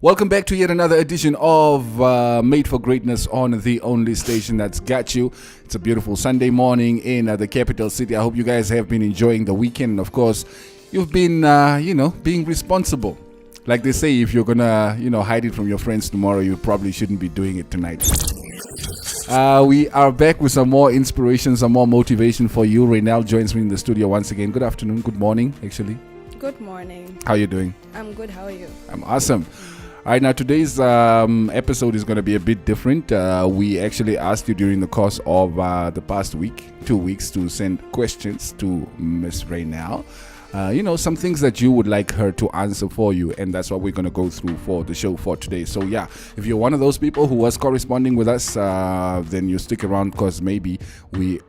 Welcome back to yet another edition of Made for Greatness on the only station that's got you. It's a beautiful Sunday morning in the capital city. I hope you guys have been enjoying the weekend. Of course, you've been, being responsible. Like they say, if you're going to, hide it from your friends tomorrow, you probably shouldn't be doing it tonight. We are back with some more inspiration, some more motivation for you. Raynel joins me in the studio once again. Good afternoon, good morning, actually. Good morning. How are you doing? I'm good. How are you? I'm awesome. All right, now today's episode is going to be a bit different. We actually asked you during the course of the past 2 weeks, to send questions to Miss Raynel. Some things that you would like her to answer for you, and that's what we're going to go through for the show for today. So yeah, if you're one of those people who was corresponding with us, then you stick around because maybe we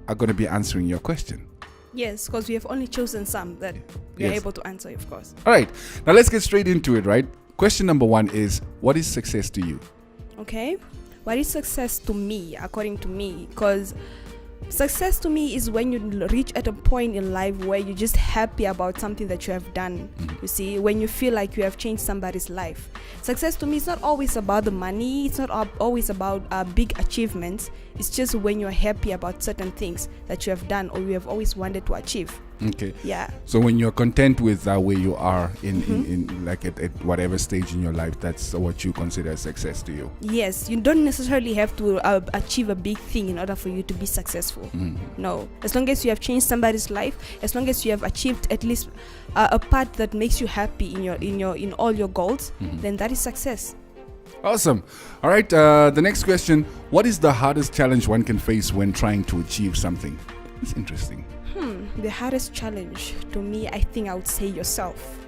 are going to be answering your question. Yes, because we have only chosen some that we are able to answer, of course. All right, now let's get straight into it, right? Question number 1 is, what is success to you? Okay, what is success to me, according to me? Because success to me is when you reach at a point in life where you're just happy about something that you have done. You see, when you feel like you have changed somebody's life. Success to me is not always about the money. It's not always about big achievements. It's just when you're happy about certain things that you have done or you have always wanted to achieve. Okay. Yeah. So when you're content with where you are in like at whatever stage in your life, that's what you consider success to you. Yes, you don't necessarily have to achieve a big thing in order for you to be successful. No, as long as you have changed somebody's life, as long as you have achieved at least a part that makes you happy in all your goals, then that is success. Awesome. All right. The next question: what is the hardest challenge one can face when trying to achieve something? It's interesting. The hardest challenge to me, I think I would say yourself.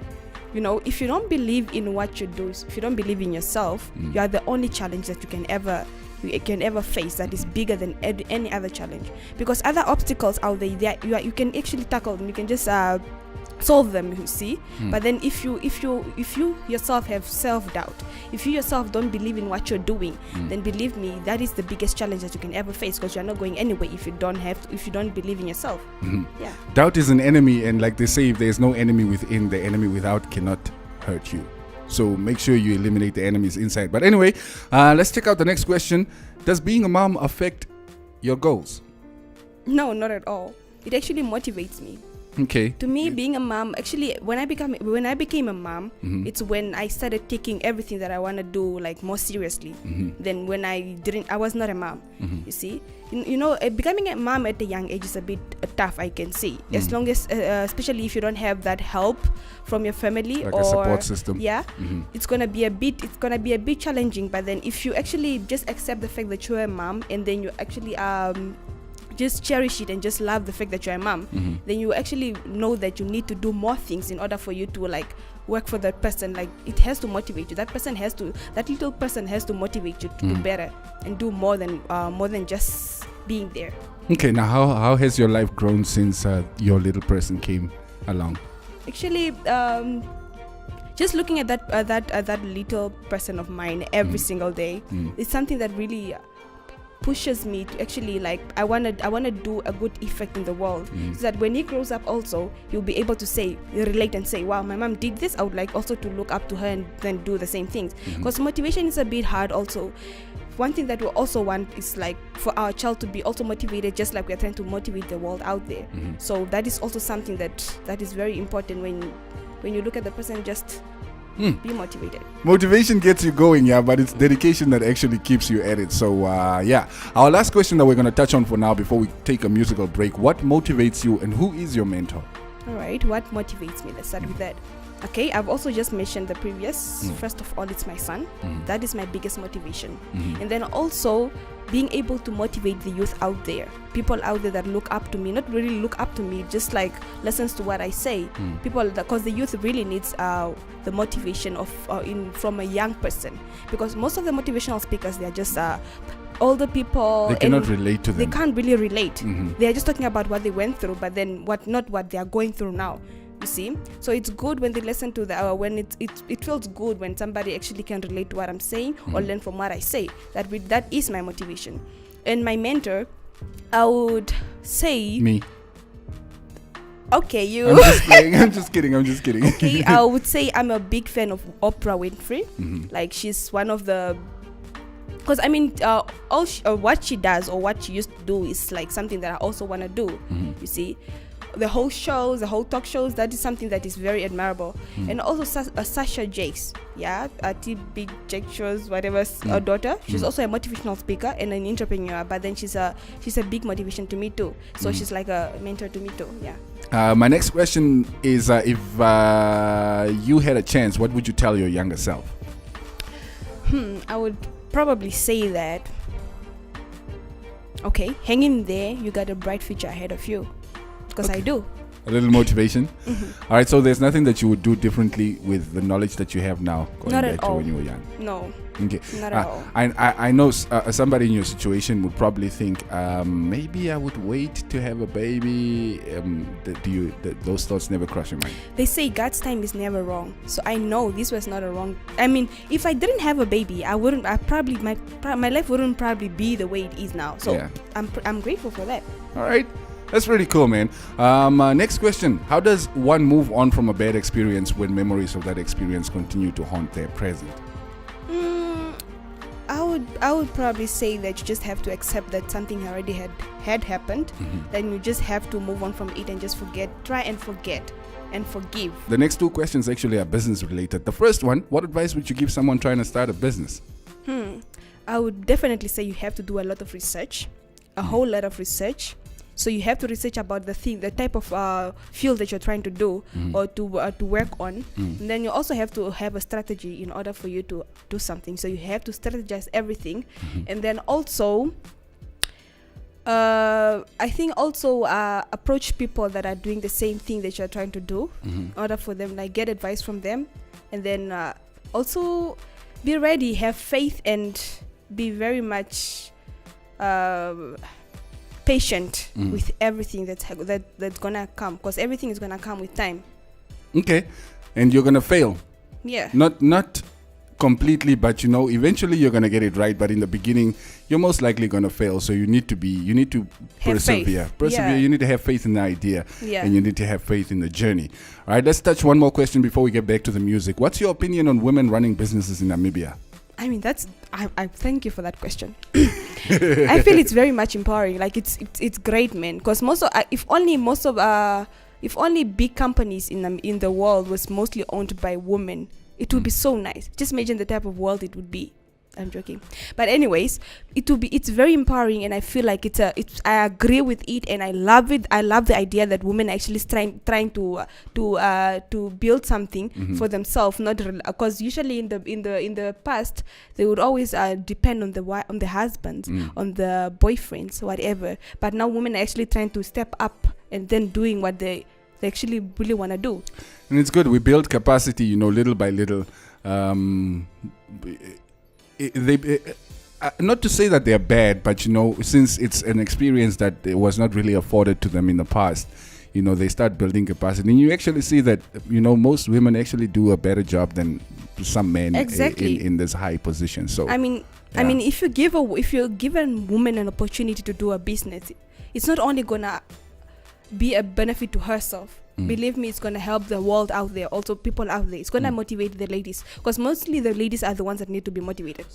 If you don't believe in what you do, if you don't believe in yourself, you are the only challenge that you can ever face that is bigger than any other challenge. Because other obstacles out there, you can actually tackle them. You can just solve them, you see. But then if you yourself have self-doubt, if you yourself don't believe in what you're doing, then believe me, that is the biggest challenge that you can ever face, because you're not going anywhere if you don't believe in yourself. Yeah. Doubt is an enemy, and like they say, if there's no enemy within, the enemy without cannot hurt you. So make sure you eliminate the enemies inside. But anyway, let's check out the next question. Does being a mom affect your goals? No, not at all. It actually motivates me. Okay. To me, being a mom, actually, when I became a mom, it's when I started taking everything that I want to do like more seriously than when I was not a mom. You see, becoming a mom at a young age is a bit tough, I can say. As long as, especially if you don't have that help from your family like or a support system. Yeah, it's gonna be a bit challenging. But then, if you actually just accept the fact that you're a mom, and then you actually just cherish it and just love the fact that you're a mom, then you actually know that you need to do more things in order for you to like work for that person. Like, it has to motivate you. That little person has to motivate you to do better and do more than just being there. Okay, now how has your life grown since your little person came along? Actually, just looking at that little person of mine every single day, it's something that really pushes me to actually, like, I wanna do a good effect in the world, so that when he grows up also, he'll be able to relate and say, wow, my mom did this, I would like also to look up to her and then do the same things. Because motivation is a bit hard also. One thing that we also want is like for our child to be also motivated, just like we're trying to motivate the world out there. So that is also something that is very important when you look at the person. Just be motivated. Motivation gets you going, but it's dedication that actually keeps you at it. So our last question that we're going to touch on for now before we take a musical break: what motivates you and who is your mentor? All right, what motivates me? Let's start with that. Okay, I've also just mentioned the previous. First of all, it's my son. That is my biggest motivation. And then also being able to motivate the youth out there, people out there that look up to me, not really look up to me, just like listens to what I say. People, because the youth really needs the motivation from a young person, because most of the motivational speakers, they are just older people. They cannot relate to them. They can't really relate. They are just talking about what they went through, but then not what they are going through now. You see, so it's good when they listen to when it feels good when somebody actually can relate to what I'm saying or learn from what I say. That is my motivation. And my mentor, I would say me. Okay, you. I'm just playing. I'm just kidding. Okay, I would say I'm a big fan of Oprah Winfrey. Like she's one of the, because I mean, what she does or what she used to do is like something that I also want to do. You see, the whole shows, the whole talk shows, that is something that is very admirable. And also Sasha Jakes, T Big Jake shows, whatever, her daughter. She's also a motivational speaker and an entrepreneur, but then she's a big motivation to me too. So she's like a mentor to me too. Yeah. My next question is, if you had a chance, what would you tell your younger self? I would probably say that, okay, hang in there, you got a bright future ahead of you. Because I do. A little motivation. All right, so there's nothing that you would do differently with the knowledge that you have now going Not back at to all. when you were young? No. Okay. Not at all. I know somebody in your situation would probably think, maybe I would wait to have a baby. Those thoughts never cross your mind? They say God's time is never wrong. So I know this was not a wrong. I mean, if I didn't have a baby, my life wouldn't probably be the way it is now. So yeah. I'm grateful for that. All right. That's pretty cool, man. Next question. How does one move on from a bad experience when memories of that experience continue to haunt their present? I would probably say that you just have to accept that something already had happened. Then you just have to move on from it and just try and forget and forgive. The next two questions actually are business related. The first one, what advice would you give someone trying to start a business? I would definitely say you have to do a lot of research, a whole lot of research. So you have to research about the type of field that you're trying to do or to work on. And then you also have to have a strategy in order for you to do something. So you have to strategize everything. And then also, I think also approach people that are doing the same thing that you're trying to do in order for them, like get advice from them. And then also be ready, have faith, and be very much patient with everything that's gonna come, because everything is gonna come with time. Okay, and you're gonna fail. Yeah. Not completely, but eventually you're gonna get it right. But in the beginning, you're most likely gonna fail. So you need to persevere. Yeah. You need to have faith in the idea, Yeah. and you need to have faith in the journey. All right, let's touch one more question before we get back to the music. What's your opinion on women running businesses in Namibia? I mean, I thank you for that question. I feel it's very much empowering. Like it's great, man. Because if only big companies in the world was mostly owned by women, it would be so nice. Just imagine the type of world it would be. I'm joking, but anyways, it's very empowering, and I feel like I agree with it, and I love it. I love the idea that women are actually trying to build something for themselves, not because usually in the past they would always depend on the husbands, on the boyfriends, whatever. But now women are actually trying to step up and then doing what they actually really want to do. And it's good. We build capacity, little by little. Not to say that they're bad, but since it's an experience that it was not really afforded to them in the past, they start building capacity, and you actually see that most women actually do a better job than some men in this high position. So I mean, if you give a woman an opportunity to do a business, it's not only gonna be a benefit to herself. Believe me, it's going to help the world out there, also people out there. It's going to motivate the ladies, because mostly the ladies are the ones that need to be motivated.